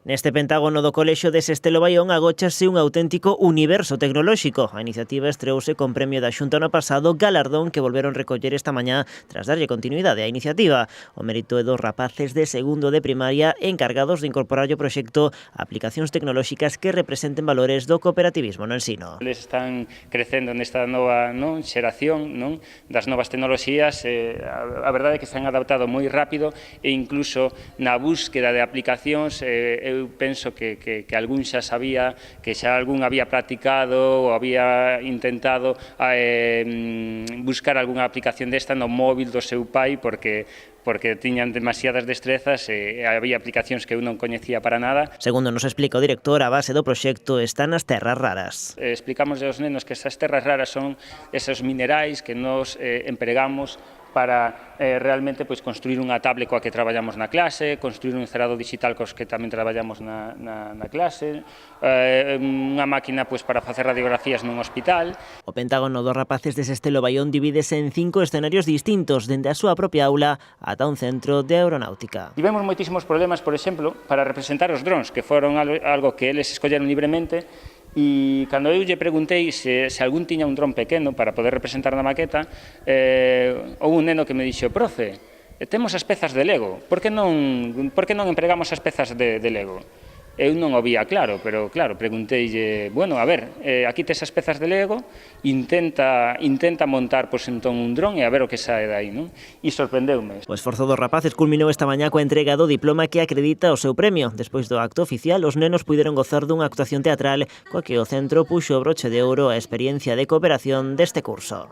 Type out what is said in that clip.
Neste pentágono do Colexio de Sestelo Baión agóchase un auténtico universo tecnolóxico. A iniciativa estreouse con premio da Xunta no pasado, galardón que volveron recoller esta mañá tras darlle continuidade á iniciativa. O mérito é dos rapaces de segundo de primaria encargados de incorporar ao proxecto aplicacións tecnolóxicas que representen valores do cooperativismo no ensino. Eles están crecendo nesta nova xeración das novas tecnoloxías. A verdade é que se han adaptado moi rápido e incluso na búsqueda de aplicacións eu penso que algún xa sabía, que xa algún había practicado ou había intentado buscar algunha aplicación desta no móvil do seu pai porque tiñan demasiadas destrezas e había aplicacións que eu non coñecía para nada. Segundo nos explica o director, a base do proxecto está nas terras raras. Explicamos aos nenos que esas terras raras son esos minerais que nos empregamos para realmente construir unha tablet coa que traballamos na clase, construir un cerado digital cos que tamén traballamos na clase, unha máquina para facer radiografías nun hospital. O pentágono dos rapaces de Sestelo Baión divídese en 5 escenarios distintos, dende a súa propia aula ata un centro de aeronáutica. Tivemos moitísimos problemas, por exemplo, para representar os drons, que foron algo que eles escolleron libremente. E cando eu lle preguntei se algún tiña un dron pequeno para poder representar na maqueta, houve un neno que me dixo: profe, temos as pezas de Lego, por que non empregamos as pezas de Lego? Eu non o vía claro, pero claro, pregunteille, bueno, a ver, aquí tes as pezas de Lego, intenta montar entón un dron e a ver o que sae dai, non? E sorprendeume. O esforzo dos rapaces culminou esta mañá coa entrega do diploma que acredita o seu premio. Despois do acto oficial, os nenos puideron gozar dunha actuación teatral coa que o centro puxo o broche de ouro a experiencia de cooperación deste curso.